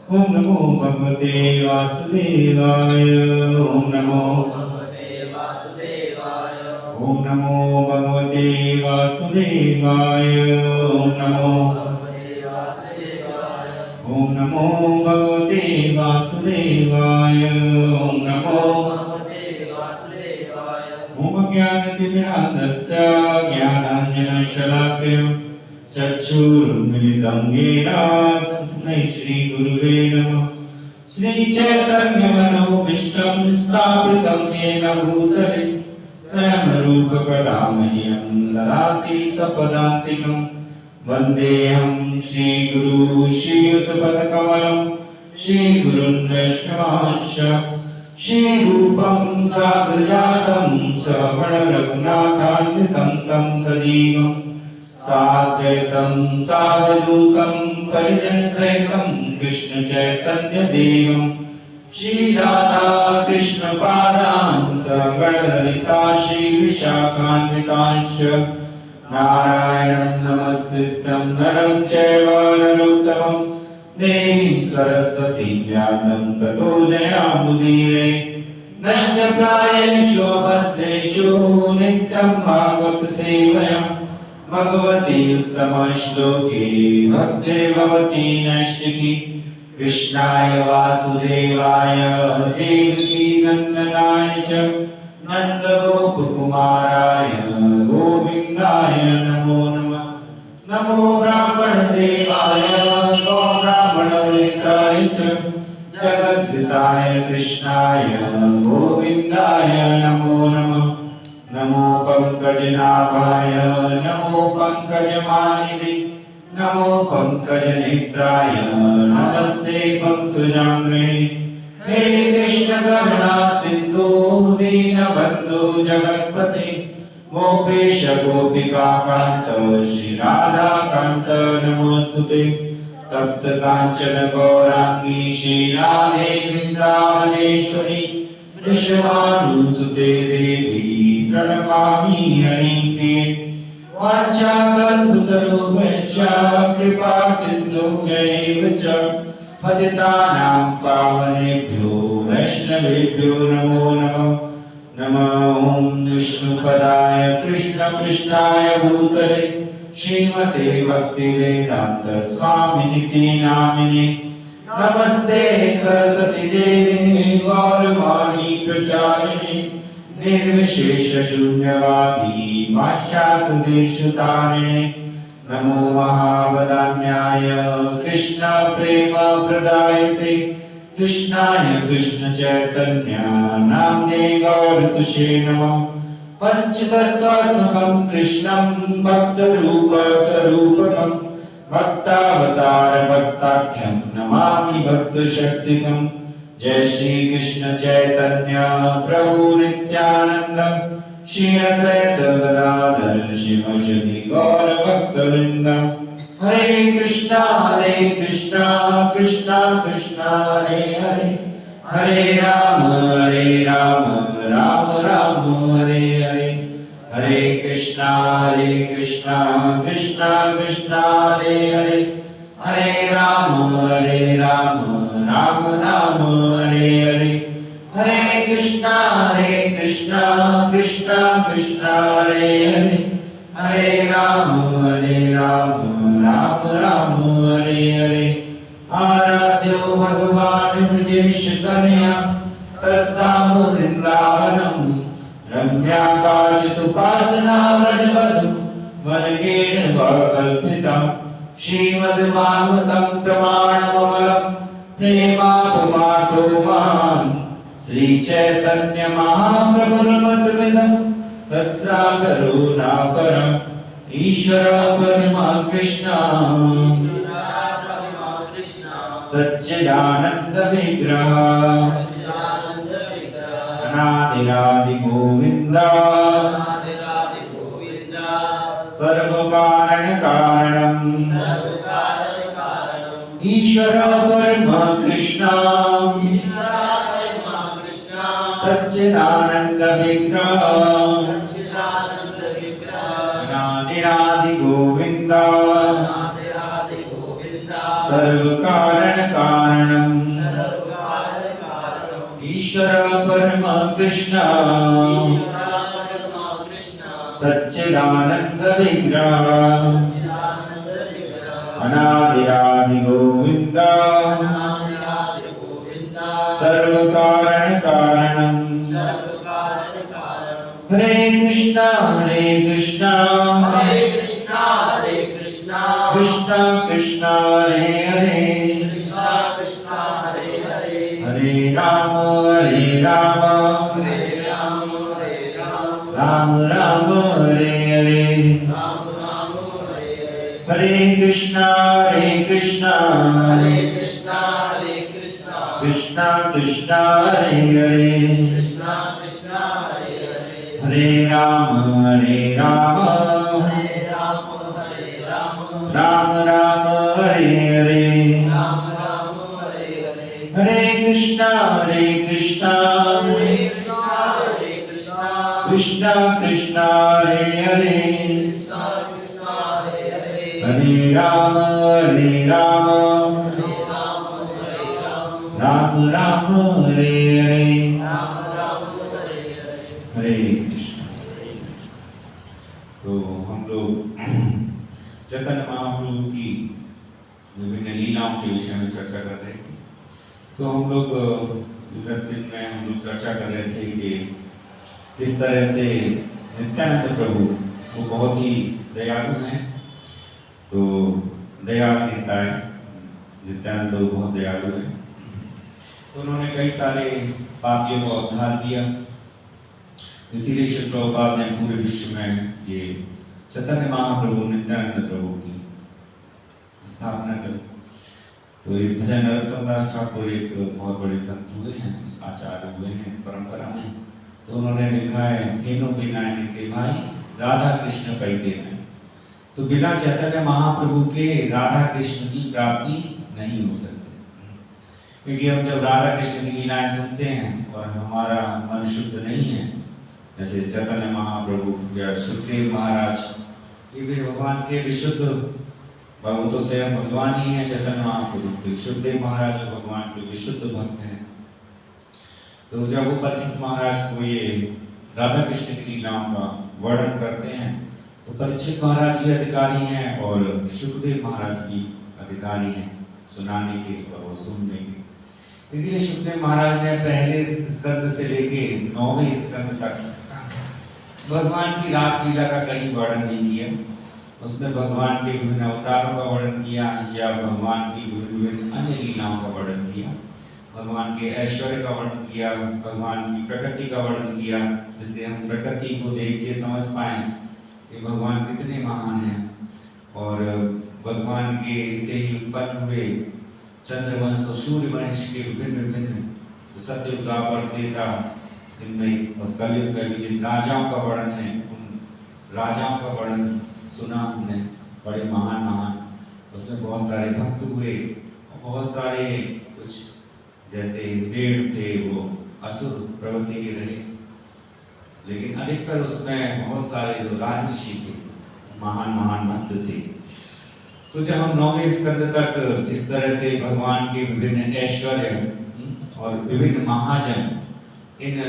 ओम नमो भगवते वासुदेवाय। ओम नमो ओम नमो भगवते वासुदेवाय। ओम नमो ओम नमो भगवते वासुदेवाय। ओम नमो ओम ज्ञानतिमिरान्धस्य ज्ञानाञ्जनशलाकया चक्षुरुन्मिलितं येन तस्मै श्रीगुरुवे नमः। श्रीचैतन्यमनोभीष्टं स्थापितं येन भूतले स्वयं रूपकदा मह्यं ददाति सपदान्तिकं। वन्देऽहं श्रीगुरु श्रीयुतपदकमलं श्रीगुरुन् वैष्णवांश्च श्रीरूपं साग्रजातं श्रवणरघुनाथान्वितं तं सजीवम् साद्वैतं सावधूतं परिजनसहितं कृष्णचैतन्यदेवं श्रीराधा कृष्णपादान् सगणललिता श्रीविशाखान्वितांश्च नारायणं नमस्कृत्यं नरं चैव नरोत्तमं देवीं सरस्वतीं व्यासं ततो जयामुदीरये। नष्टप्रायेषु भद्रेषु नित्यं भागवतसेवया भगवती उत्तमश्लोके भक्तिर्भवती नैष्टिकी। कृष्णाय वासुदेवाय देवकी नन्दनाय च नन्दगोपकुमाराय च जगद्गुरुताय कृष्णाय गोविन्दाय नमो नमः। नमो पंकजनाभाय नमो पंकजमालिने नमो पंकजनेत्राय नमस्ते पंकजाग्रणे। हे कृष्ण करुणा सिंधु दीनबंधु जगत्पते गोपेश गोपिका कांत श्री राधा कांत नमोस्तुते। तप्त कांचन गौरांगी श्री राधे वृंदावनेश्वरी वृषभानुसुते देवी प्रणमामि हरिप्रिये। वाञ्छाकल्पतरुभ्यश्च कृपा सिन्धुभ्यैव च पतितानां पावनेभ्यो वैष्णवेभ्यो नमो नमः। नमः ॐ विष्णुपदाय कृष्णपृष्ठाय भूतले श्रीमते भक्तिवेदान्त स्वामिनिति नामिने। नमस्ते सरस्वती देवी गौरवाणी प्रचारिणे निर्विशेष शून्यवादी पाश्चात्यदेशतारिणे। नमो महावदान्याय कृष्ण प्रेम प्रदायते कृष्णाय कृष्ण चैतन्य नाम्ने गौरतुषे नमः। पंचतत्त्वात्मकं कृष्णं भक्तरूप स्वरूपकं भक्तावतार भक्ताख्यं नमामि भक्तशक्तिकं। जय श्री कृष्ण चैतन्य प्रभु नित्यानंद श्री अद्वैत गदाधर शिवसदि गौर भक्तवृंद। हरे कृष्णा कृष्णा कृष्णा हरे हरे हरे राम राम राम हरे हरे। हरे कृष्णा कृष्णा कृष्णा हरे हरे हरे राम राम राम हरे हरे। हरे कृष्णा कृष्णा कृष्णा हरे हरे हरे राम राम हरे हरे। आराध्यो भगवान् ब्रजेश कन्या तद्धाम वृन्दावनम् रम्या काचिदुपासना व्रजवधू वर्गेण कल्पिता। श्रीमद्भागवतं प्रमाणममलं प्रेमापमार्थो मान् श्रीचैतन्य महाप्रभुर्मतमिदं तत्रागरो नापरम्। ईश्वर परमा कृष्ण सच्चिदानंद विग्रह अनादिरादि गोविंदा सर्वकारण कारणम् ईश्वर परमा कृष्ण सच्चिदानंद विग्रह अनादिरादि गोविंदा सर्वकारण कारणम् ईश्वर परमा कृष्ण सच्चिदानंद विग्रह अनादिरादि गोविंदा सर्वकारण कारणम्। हरे कृष्णा कृष्णा कृष्णा कृष्णा हरे हरे हरे राम राम राम हरे हरे। हरे कृष्णा कृष्णा कृष्णा कृष्णा हरे हरे हरे राम राम राम हरे हरे। हरे कृष्णा कृष्णा कृष्णा हरे हरे हरे राम राम राम हरे हरे। हरे कृष्ण। तो हम लोग चैतन्य महाप्रभु की विभिन्न लीलाओं के विषय में चर्चा कर रहे थे। तो हम लोग विगत दिन में हम लोग चर्चा कर रहे थे कि किस तरह से नित्यानंद प्रभु वो बहुत ही दयालु हैं। तो दयालु नेता है नित्यानंद प्रभु, बहुत दयालु है। तो उन्होंने कई सारे पापियों को उद्धार किया। इसीलिए श्री प्रभुपाद ने पूरे विश्व में ये चैतन्य महाप्रभु नित्यानंद प्रभु की स्थापना करी। तो ये भजन नरोत्तम दास ठाकुर एक बहुत बड़े संत हुए हैं, इस आचार्य हुए हैं इस परंपरा में। तो उन्होंने लिखा है हेनो बिना के भाई राधा कृष्ण पैदे में। तो बिना चैतन्य महाप्रभु के राधा कृष्ण की प्राप्ति नहीं हो सकती, क्योंकि हम जब राधा कृष्ण की लीलाएं सुनते हैं और हमारा मन शुद्ध नहीं है, जैसे चैतन्य महाप्रभु या सुखदेव महाराज, ये भी भगवान के विशुद्ध भगवत तो स्वयं भगवान ही है। चैतन्य महाप्रभु सुखदेव महाराज भगवान के विशुद्ध भक्त हैं। तो जब वो परीक्षित महाराज को ये राधा कृष्ण की लीलाओं का वर्णन करते हैं, तो परीक्षित महाराज भी अधिकारी हैं और सुखदेव महाराज भी अधिकारी हैं सुनाने के और वो सुनने के। इसलिए सुखदेव महाराज ने पहले स्कंद से लेके 9वें स्कंद तक भगवान की रासलीला का कहीं वर्णन नहीं किया। उसमें भगवान के विभिन्न अवतारों का वर्णन किया या भगवान की विभिन्न अन्य लीलाओं का वर्णन किया, भगवान के ऐश्वर्य का वर्णन किया, भगवान की प्रकृति का वर्णन किया, जिससे हम प्रकृति को देख के समझ पाए कि भगवान कितने महान हैं। और भगवान के से ही उत्पन्न हुए चंद्रवंश और सूर्यवंश के विभिन्न विभिन्न सत्युग द्वापर त्रेता इनमें और कलयुग में भी जिन राजाओं का वर्णन है, उन राजाओं का वर्णन सुना हमने, बड़े महान महान। उसमें बहुत सारे भक्त हुए और बहुत सारे कुछ जैसे देव थे वो असुर प्रवृत्ति के रहे, लेकिन अधिकतर उसमें बहुत सारे जो राजऋषि थे, महान महान भक्त थे। तो जब हम 9वें स्कंद तक इस तरह से भगवान के विभिन्न ऐश्वर्य और विभिन्न महाजन इन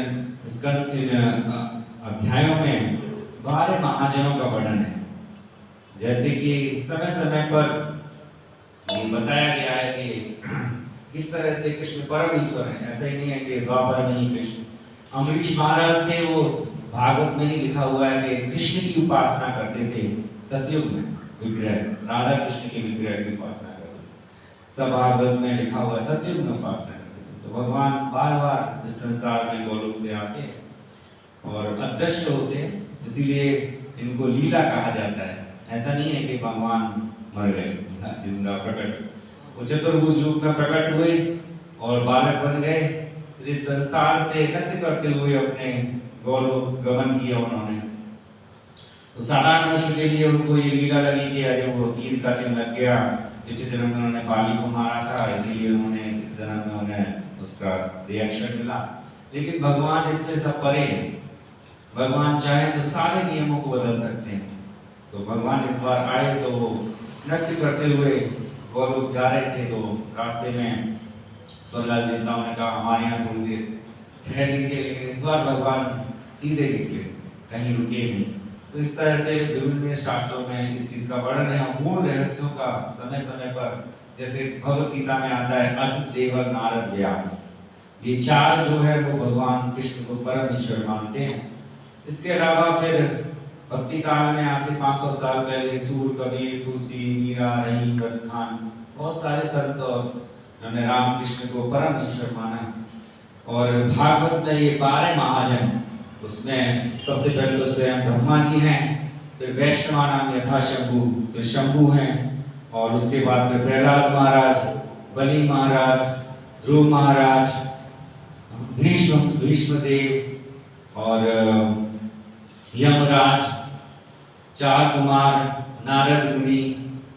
अध्यायों में 12 महाजनों का वर्णन है। जैसे कि समय समय पर ये बताया गया है कि किस तरह से कृष्ण परम ईश्वर है। ऐसा ही नहीं है कि द्वापर में ही कृष्ण, अम्बरीश महाराज थे, वो भागवत में ही लिखा हुआ है कि कृष्ण की उपासना करते थे सतयुग में, विग्रह राधा कृष्ण के विग्रह की उपासना करते, सब भागवत में लिखा हुआ सतयुग में उपासना करते थे। तो भगवान बार बार इस संसार में गोलोक से आते हैं और अदृश्य होते हैं, इसीलिए इनको लीला कहा जाता है। ऐसा नहीं है कि भगवान मर गए, जिंदा प्रकट, वो चतुर्भुज रूप में प्रकट हुए और बालक बन गए, इस संसार से नृत्य करते हुए अपने गोलोक गमन किया उन्होंने। तो 8.5 वर्ष के लिए उनको ये लीला लगी कि अरे वो तीर का चिन्ह लग गया, इसी जन्म में उन्होंने बाली को मारा था, इसीलिए उन्होंने इस जन्म में उन्हें उसका रिएक्शन मिला। लेकिन भगवान इससे सब परे है, भगवान चाहे तो सारे नियमों को बदल सकते हैं। तो भगवान इस बार आए तो नृत्य करते हुए गोलोक जा रहे थे, तो रास्ते में स्वर्गराज देवताओं ने कहा हमारे यहाँ थोड़ी देर ठहर लीजिए, लेकिन इस बार भगवान सीधे निकले, कहीं रुके नहीं। तो इस तरह से विभिन्न शास्त्रों में इस चीज का वर्णन है। मूल रहस्यों का समय समय पर, जैसे भगवत गीता में आता है असित देवर नारद व्यास, ये 4 जो है वो भगवान कृष्ण को परम ईश्वर मानते हैं। इसके अलावा फिर भक्ति काल में आज से 500 साल पहले सूर, कबीर, तुलसी, मीरा, रहीम, रसखान, बहुत सारे संत और उन्होंने राम कृष्ण को परम ईश्वर माना। और भागवत में ये 12 महाजन, उसमें सबसे पहले तो स्वयं ब्रह्मा जी हैं, फिर वैष्णवा नाम यथा शंभु, फिर शंभु हैं, और उसके बाद फिर प्रहलाद महाराज, बलि महाराज, ध्रुव महाराज, भीष्मदेव और यमराज, 4 कुमार, नारद मुनि,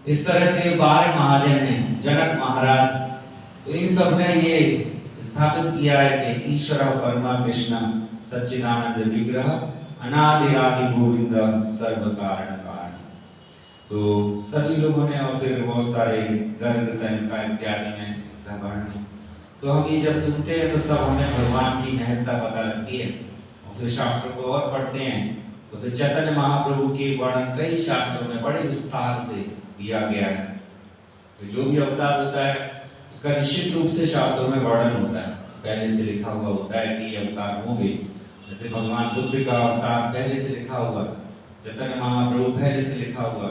इस तरह से 12 महाजन हैं, जनक महाराज। तो इन सब ने ये स्थापित किया है कि ईश्वर परमा कृष्ण सच्चिदानंद विग्रह अनादिरादि गोविंद सर्व कारण कारण। तो सभी लोगों ने, और फिर बहुत सारे गर्ग संहिता इत्यादि में इसका वर्णन। तो हम ये जब सुनते हैं तो सब हमें भगवान की महत्ता पता लगती है, और फिर शास्त्रों को और पढ़ते हैं तो फिर चैतन्य महाप्रभु के वर्णन कई शास्त्रों में बड़े विस्तार से दिया गया है। तो जो भी अवतार होता है उसका निश्चित रूप से शास्त्रों में वर्णन होता है, पहले से लिखा हुआ होता है कि ये अवतार होंगे। जैसे भगवान बुद्ध का अवतार पहले से लिखा हुआ, चैतन्य महाप्रभु पहले से लिखा हुआ,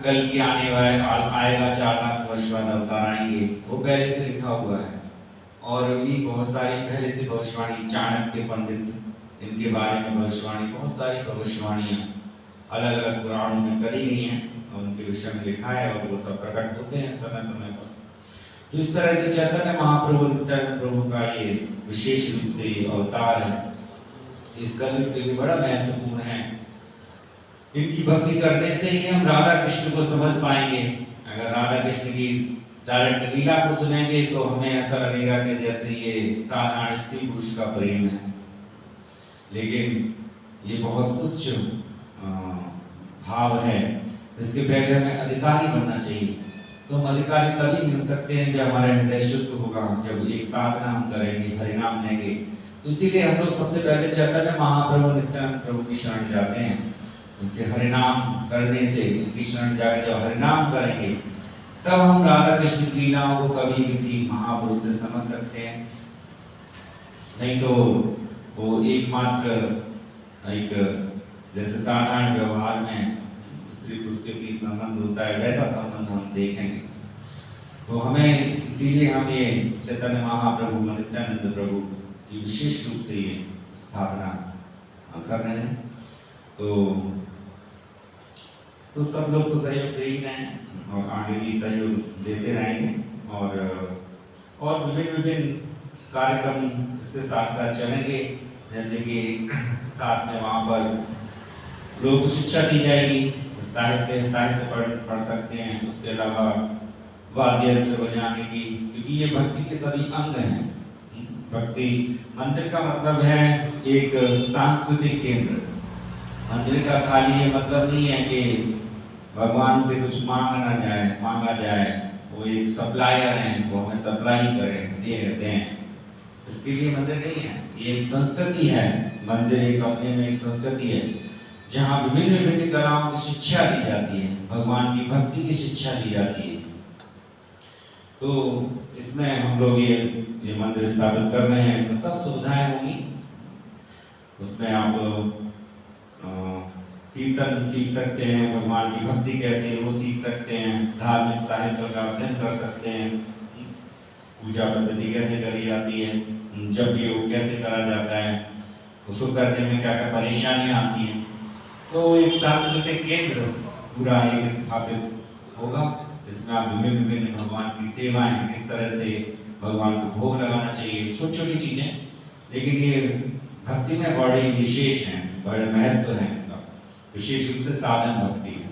कल की आने वाले आएगा 4 लाख वर्ष बाद अवतार आएंगे, वो पहले से लिखा हुआ है। और भी बहुत सारी पहले से भविष्यवाणी, चाणक्य पंडित, इनके बारे में भविष्यवाणी, बहुत सारी भविष्यवाणियाँ अलग अलग पुराणों में करी गई हैं और उनके विषय में लिखा है और वो सब प्रकट होते हैं समय समय पर। तो इस तरह के चैतन्य महाप्रभु नित्यानंद प्रभु का ये विशेष रूप से ये अवतार है, इस कलयुग के लिए बड़ा महत्वपूर्ण है। इनकी भक्ति करने से ही हम राधा कृष्ण को समझ पाएंगे। अगर राधा कृष्ण की डायरेक्ट लीला को सुनेंगे तो हमें ऐसा लगेगा कि जैसे ये साधारण स्त्री पुरुष का प्रेम है, लेकिन ये बहुत उच्च भाव है। इसके पहले हमें अधिकारी बनना चाहिए। तो हम अधिकारी तभी मिल सकते हैं जब हमारा हृदय शुद्ध होगा, जब एक साधना हम करेंगे, हरिनाम लेंगे। तो इसीलिए हम लोग सबसे पहले चैतन्य महाप्रभु नित्यानंद प्रभु की शरण जाते हैं। इनसे हरिनाम करने से, उनकी शरण जाकर जब हरिनाम करेंगे तब हम राधा कृष्ण की लीलाओं को कभी किसी महापुरुष से समझ सकते हैं। नहीं तो वो एकमात्र एक जैसे साधारण व्यवहार में स्त्री पुरुष के बीच संबंध होता है, वैसा संबंध हम देखेंगे। तो हमें इसीलिए हम ये चैतन्य महाप्रभु नित्यानंद प्रभु की विशेष रूप से ये स्थापना कर रहे हैं। तो सब लोग तो सहयोग दे ही रहे हैं और आगे भी सहयोग देते रहेंगे और विभिन्न कार्यक्रम इसके साथ साथ चलेंगे। जैसे कि साथ में वहाँ पर लोगों को शिक्षा दी जाएगी, साहित्य पढ़ सकते हैं। उसके अलावा वाद्य यंत्र बजाने की, क्योंकि ये भक्ति के सभी अंग हैं। भक्ति मंदिर का मतलब है एक सांस्कृतिक केंद्र। मंदिर का खाली ये मतलब नहीं है कि भगवान से कुछ मांगा जाए। वो एक सप्लायर हैं, वो हमें सप्लाई करें, दें। इसके लिए मंदिर नहीं है, ये एक संस्कृति है। मंदिर एक अपने में एक संस्कृति है जहाँ विभिन्न कलाओं की शिक्षा दी जाती है, भगवान की भक्ति की शिक्षा दी जाती है। तो इसमें हम लोग ये मंदिर स्थापित कर रहे हैं। इसमें सब सुविधाएं होंगी। उसमें आप कीर्तन सीख सकते हैं, भगवान की भक्ति कैसे वो सीख सकते हैं, धार्मिक साहित्य का अध्ययन कर सकते हैं, पूजा पद्धति कैसे करी जाती है, जप योग कैसे करा जाता है, उसको करने में क्या क्या परेशानियां आती हैं। तो एक सांस्कृतिक केंद्र पूरा एक स्थापित होगा। इसमें आप विभिन्न भगवान की सेवाएं, किस तरह से भगवान को भोग लगाना चाहिए, छोटी छोटी चीजें, लेकिन ये भक्ति में बड़े विशेष हैं, बड़े महत्व हैं। विशेष रूप से साधन भक्ति है।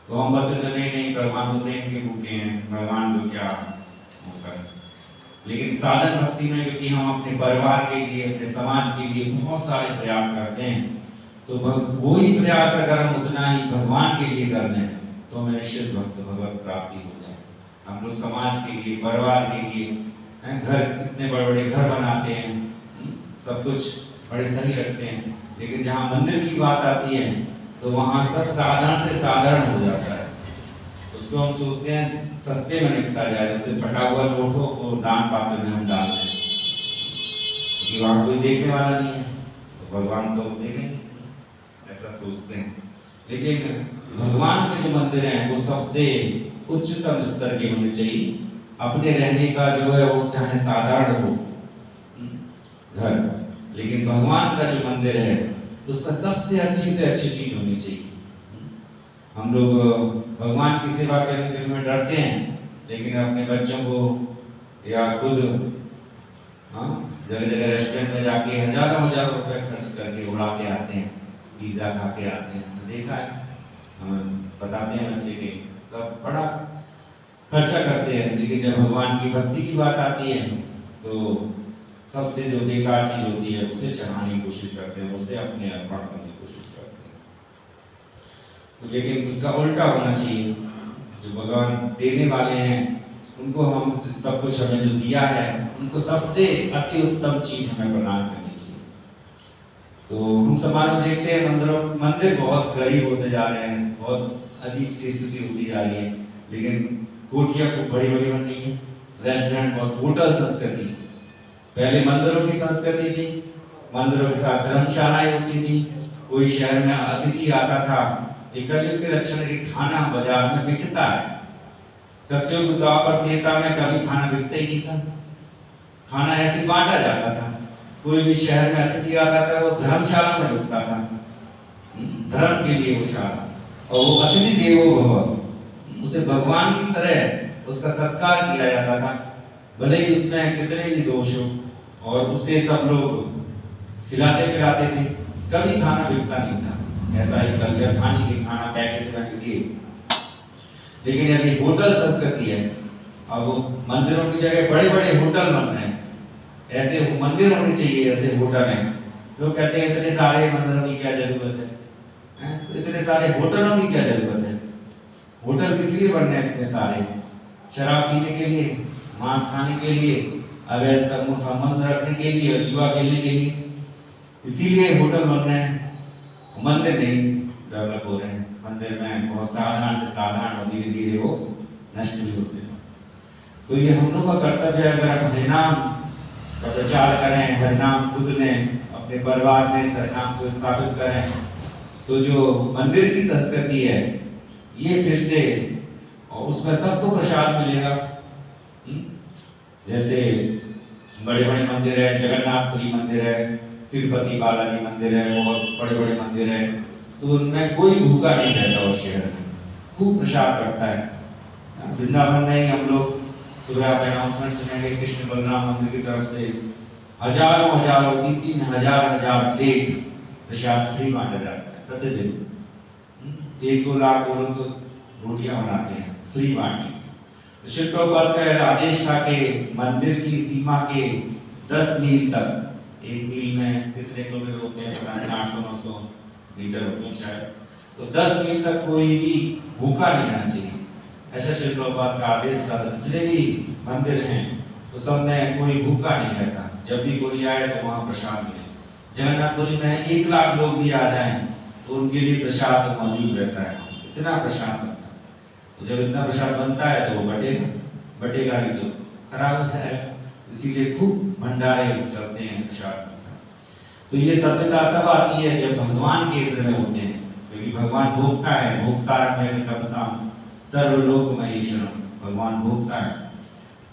तो हम बस जो नहीं भगवान को प्रेम के भूखे हैं, भगवान को क्या होगा, लेकिन साधन भक्ति में क्योंकि हम अपने परिवार के लिए, अपने समाज के लिए बहुत सारे प्रयास करते हैं, तो वही प्रयास अगर हम उतना ही भगवान के लिए कर लें तो हमें निश्चित भगवत प्राप्ति हो जाए। हम लोग समाज के लिए, परिवार के लिए घर, इतने बड़े बड़े घर बनाते हैं, सब कुछ बड़े सही रखते हैं, लेकिन जहाँ मंदिर की बात आती है तो वहाँ सब साधारण से साधारण हो जाता है। उसको हम सोचते हैं सस्ते में निपटा जाए, उससे फटा हुआ नोटों को दान पात्र में हम डाल दें, क्योंकि वहाँ कोई देखने वाला नहीं है, तो भगवान तो देखेंगे, ऐसा सोचते हैं। लेकिन भगवान के जो मंदिर हैं वो सबसे उच्चतम स्तर के होने चाहिए। अपने रहने का जो है वो चाहे साधारण हो घर, लेकिन भगवान का जो मंदिर है उसमें सबसे अच्छी से अच्छी चीज होनी चाहिए। हम लोग भगवान की सेवा करने के लिए डरते हैं, लेकिन अपने बच्चों को या खुद जगह जगह रेस्टोरेंट में जाके हजारों रुपए खर्च करके उड़ा के आते हैं, पिज्जा खा के आते हैं। देखा है, हम बताते हैं बच्चे के सब बड़ा खर्चा करते हैं, लेकिन जब भगवान की भक्ति की बात आती है तो सबसे जो बेकार चीज होती है उसे चढ़ाने की कोशिश करते हैं, उसे अपने अर्पण करने की कोशिश करते हैं। तो लेकिन उसका उल्टा होना चाहिए। जो भगवान देने वाले हैं उनको हम सब कुछ, हमें जो दिया है उनको सबसे अति उत्तम चीज हमें प्रदान करनी चाहिए। तो हम समाज में देखते हैं मंदिर बहुत गरीब होते जा रहे हैं, बहुत अजीब सी स्थिति होती जा रही है, लेकिन कोठियां खूब बड़ी बड़ी बन रही है, रेस्टोरेंट बहुत, होटल संस्कृति। पहले मंदिरों की संस्कृति थी, मंदिरों के साथ धर्मशालाएं होती थी, कोई शहर में अतिथि आता था, कलयुग के लक्षण की खाना बाजार में बिकता है। सत्युग द्वापर त्रेता में कभी खाना बिकता ही नहीं था, खाना ऐसे बांटा जाता था। कोई भी शहर में अतिथि आता था वो धर्मशाला में रुकता था, धर्म के लिए वो शाला, और वो अतिथि देवो भव, उसे भगवान की तरह उसका सत्कार किया जाता था, भले ही उसमें कितने भी दोष हो, और उससे सब लोग खिलाते पिलाते थे। कभी खाना बिकता नहीं था, ऐसा ही कल्चर खाने के खाना पैकेट में बिके। लेकिन अभी होटल संस्कृति है, अब वो मंदिरों की जगह बड़े बड़े होटल बन रहे हैं। ऐसे मंदिर होने चाहिए, ऐसे होटल हैं। लोग कहते हैं इतने सारे मंदिरों की क्या जरूरत है, तो इतने सारे होटलों की क्या जरूरत है? होटल किस लिए बन रहे हैं इतने सारे? शराब पीने के लिए, मांस खाने के लिए, अवैध संबंध रखने के लिए, जुआ खेलने के लिए, इसीलिए होटल बन रहे हैं। मंदिर नहीं डेवलप हो रहे हैं। मंदिर में बहुत साधारण से साधारण और धीरे धीरे वो नष्ट भी होते हैं। तो ये हम लोग का कर्तव्य है, अगर हम हरिनाम का प्रचार करें, हरिनाम खुद ने अपने परिवार में हरिनाम को स्थापित करें, तो जो मंदिर की संस्कृति है ये फिर से, और उसमें सबको प्रसाद मिलेगा। जैसे बड़े बड़े मंदिर है, जगन्नाथपुरी मंदिर है, तिरुपति बालाजी मंदिर है, बहुत बड़े बड़े मंदिर है, तो उनमें कोई भूखा नहीं रहता। और शहर में खूब प्रसाद बढ़ता है। वृंदावन में ही हम लोग सुबह आप अनाउंसमेंट सुनेंगे, कृष्ण बलराम मंदिर की तरफ से हजारों हजारों 3,000 प्लेट प्रसाद फ्री बांटा जाता है प्रतिदिन। 1-2 लाख लोग तो रोटियां बनाते हैं फ्री बांटने। श्री प्रभुपाद का आदेश था कि मंदिर की सीमा के 10 मील तक, एक मील में कितने किलोमीटर होते हैं पता नहीं, 800-900 मीटर होते हैं शायद, तो 10 मील तक कोई भी भूखा नहीं रहना चाहिए, ऐसा श्री प्रभुपाद का आदेश था। जितने भी मंदिर हैं तो सब में कोई भूखा नहीं रहता, जब भी कोई आए तो वहाँ प्रसाद मिले। जगन्नाथपुरी में 1 लाख लोग भी आ जाएं तो उनके लिए प्रसाद मौजूद रहता है, इतना प्रसाद बनता है। तो जब इतना प्रसाद बनता है तो बटेगा भी तो खराब हो जाएगा, इसीलिए खूब भंडारे चलते हैं प्रसाद। तो ये सभ्यता तब आती है जब भगवान केंद्र में होते हैं, क्योंकि भगवान भोक्ता है, भोक्तारं में तमसाम सर्वलोक महेश्वरम, भगवान भोक्ता है।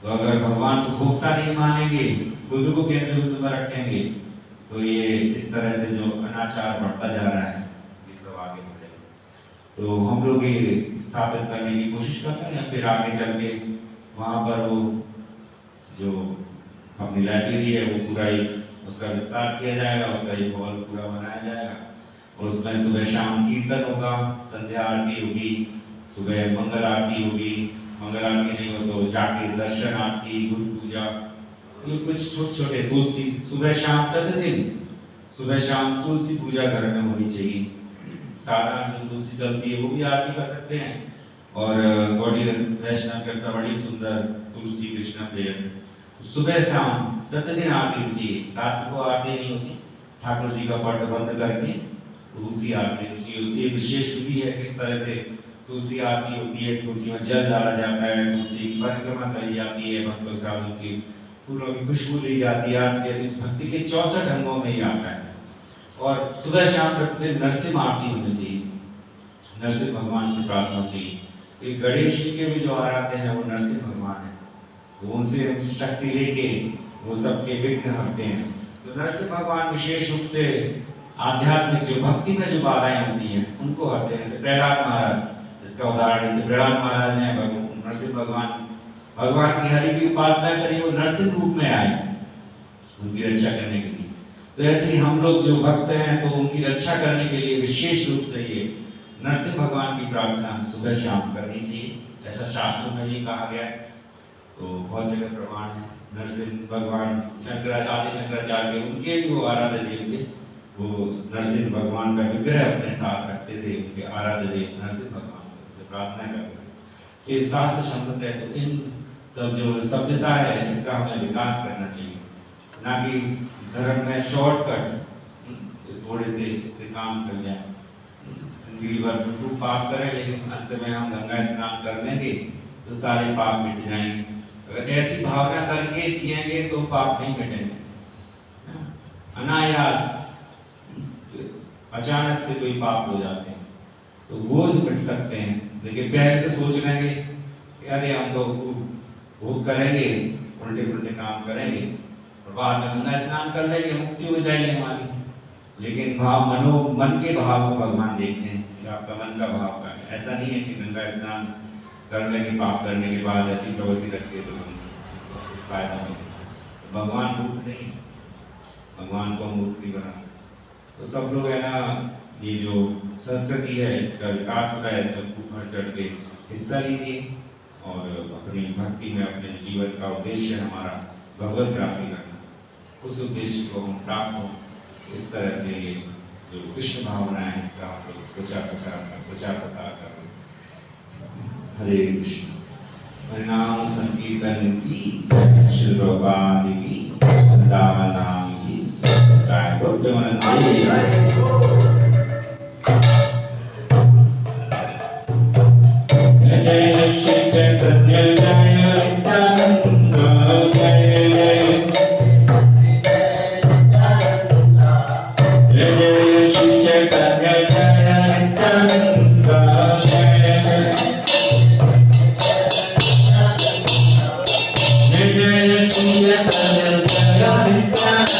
तो अगर भगवान को भोक्ता नहीं मानेंगे, खुद को केंद्र बिंदु में रखेंगे, तो ये इस तरह से जो अनाचार बढ़ता जा रहा है ये सब आगे बढ़ेगा। तो हम लोग ये स्थापित करने की कोशिश करते हैं, या फिर आगे चल के वहाँ पर वो जो अपनी लाइब्रेरी है वो पूरा एक उसका विस्तार किया जाएगा, उसका एक हॉल पूरा बनाया जाएगा, और उसमें सुबह शाम कीर्तन होगा, संध्या आरती होगी, सुबह मंगल आरती होगी, मंगल आरती नहीं हो तो जाके दर्शन आरती, गुरु पूजा, ये कुछ छोटे छोटे तुलसी, सुबह शाम प्रतिदिन सुबह शाम तुलसी पूजा घर में होनी चाहिए। साधारण जो तुलसी चलती है वो भी आरती कर सकते हैं, और गौड़ी वैष्णव के बड़ी सुंदर तुलसी कृष्ण प्रेयस सुबह शाम प्रतिदिन आरती होती है। रात को आरती नहीं होती, ठाकुर जी का पट बंद करके तुलसी आरती होती है। उसकी विशेष विधि है, किस तरह से तुलसी आरती होती है। तुलसी में जल डाला जाता है, तुलसी की परिक्रमा करी जाती है, भक्तों साधु की फूलों की खुशबू ली जाती है। आरती भक्ति के 64 अंगों में ही आता है। और सुबह शाम प्रतिदिन नरसिंह आरती होनी चाहिए, नरसिंह भगवान से प्रार्थना चाहिए। एक गणेश जी के भी जो आराध्य हैं वो नरसिंह भगवान है, तो उनसे शक्ति लेके वो सबके विघ्न हटते हैं। तो नरसिंह भगवान विशेष रूप से आध्यात्मिक जो भक्ति में जो बाधाएं होती हैं उनको हटते हैं। जैसे प्रहलाद महाराज इसका उदाहरण, जैसे प्रहलाद महाराज ने नरसिंह भगवान की हरि की उपासना करी, वो नरसिंह रूप में आए उनकी रक्षा करने के लिए। तो ऐसे ही हम लोग जो भक्त हैं तो उनकी रक्षा करने के लिए विशेष रूप से ये नरसिंह भगवान की प्रार्थना सुबह शाम करनी चाहिए, ऐसा शास्त्रों में भी कहा गया है। तो बहुत जगह प्रमाण है। नरसिंह भगवान आदि शंकराचार्य उनके भी वो आराध्य देव थे, वो नरसिंह भगवान का विग्रह अपने साथ रखते थे, उनके आराध्य देव नरसिंह भगवान से प्रार्थना करते थे। इस साथ से संबंध है, तो इन सब जो सभ्यता है इसका हमें विकास करना चाहिए, ना कि धर्म में शॉर्टकट थोड़े से काम चल जाए। जिंदगी भर खूब पाप करें लेकिन अंत में हम गंगा स्नान कर लेंगे तो सारे पाप मिट जाएंगे। अगर ऐसी भावना करके जिएंगे तो पाप नहीं मिटेंगे। अनायास अचानक से कोई पाप हो जाते हैं तो वो मिट सकते हैं, लेकिन पहले से सोच लेंगे अरे हम तो भोग करेंगे, उल्टे पुल्टे काम करेंगे प्रभात में गंगा स्नान कर लेंगे, मुक्ति हो जाएगी हमारी। लेकिन मन के भाव को भगवान देखते हैं कि आपका मन का भाव का है। ऐसा नहीं है कि गंगा स्नान कर लेंगे पाप करने के बाद ऐसी प्रवृत्ति रखते तो हम इस फायदा में भगवान मूर्ख नहीं, भगवान को मूर्ख नहीं बना सकते। तो सब लोग है ना, ये जो संस्कृति है इसका विकास हो रहा है, इसमें खूब बढ़ चढ़ के हिस्सा लीजिए और अपनी भक्ति में अपने जो जीवन का उद्देश्य है हमारा भगवत प्राप्ति करना, उस उद्देश्य को हम प्राप्त हो। इस तरह से ये जो कृष्ण भावना है इसका आप लोग प्रचार प्रसार कर। हरे कृष्ण। हरिनाम संकीर्तन की श्री प्रभुपाद की वृंदावन की जय। बोल जय श्री चैतन्य जय नित्यानंद जय जय जय श्री चैतन्य जय नित्यानंद जय जय श्री चैतन्य जय Nityanand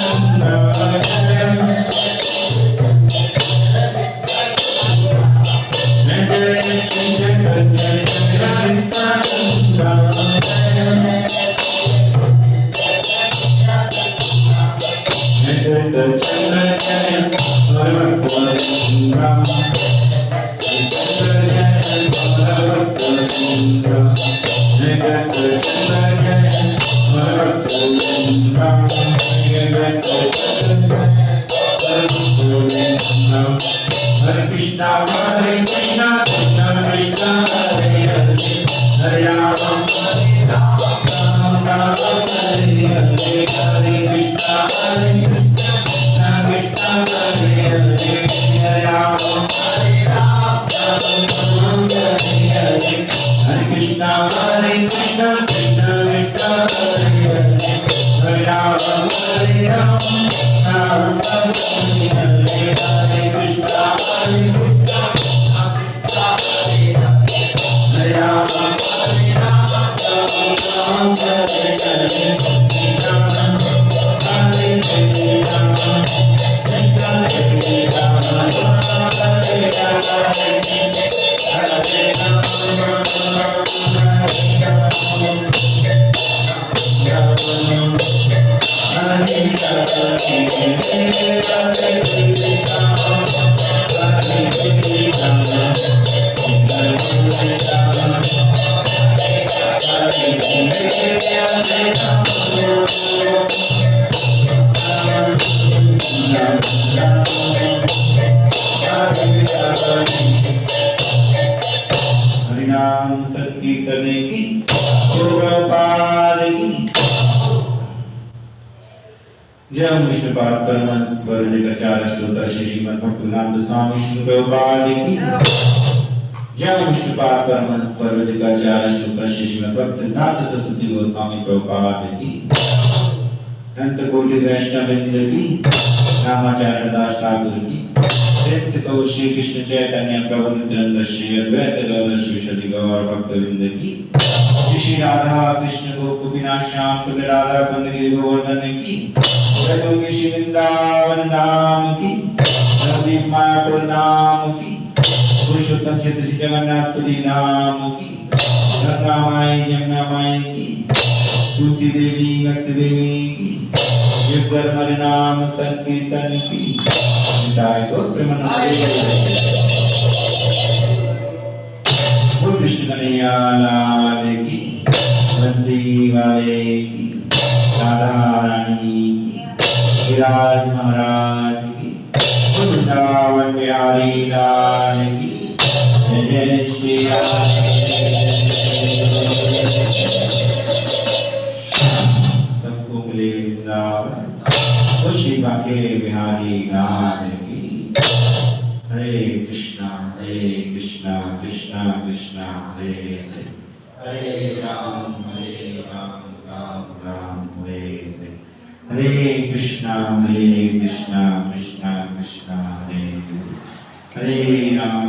Hare Krishna Hare Krishna Krishna Krishna Hare Hare Hare Rama Hare Rama Rama Hare Hare Hare Krishna Hare Krishna Krishna Hare Hare Hare Rama Hare Rama Rama Hare Hare Hare Krishna Hare Krishna Krishna Krishna Hare Hare Hare Rama Hare Rama Rama Hare Hare Hare Krishna Hare Krishna Krishna Hare Hare Hare Rama Hare Rama Rama Hare Hare Krishna Hare Krishna Krishna Hare Rama Hare हरिनाम संकीर्तन की प्रभुपाद की जय। विष्णुपाद परमहंस वर्जिकाचार्य स्तोत्र श्री श्रीमद् भक्तिवेदांत स्वामी श्री प्रभुपाद की जय। विष्णुपाद परमहंस वर्जिकाचार्य स्तोत्र श्री श्रीमद् भक्ति सिद्धांत सरस्वती गोस्वामी प्रभुपाद की अनंत कोटि वैष्णव वृंद की रामाचार्य दास ठाकुर की श्री कृष्ण चैतन्य प्रभु नित्यानंद श्री अद्वैत गदाधर श्री गौर भक्तवृंद की श्री राधा कृष्ण गोपिनाथ श्याम कुंज राधा कुंज गिरि गोवर्धन की जय श्री वृंदावन धाम की नवदीप मायापुर धाम की पुरुषोत्तम क्षेत्र श्री जगन्नाथ पुरी धाम की गंगा माई यमुना माई की तुलसी देवी भक्ति देवी की युगधर्म नाम संकीर्तन की कृष्ण कन्हैया लाल की बंसी वाले की राधा रानी की विराज महाराज की वृंदावन बिहारी लाल की जय जय श्री राम। सबको मिले वृंदावन खुशी बाके बिहारी लाल की। हरे कृष्णा कृष्णा कृष्णा हरे हरे हरे राम राम राम हरे हरे हरे कृष्णा कृष्णा कृष्णा हरे हरे हरे राम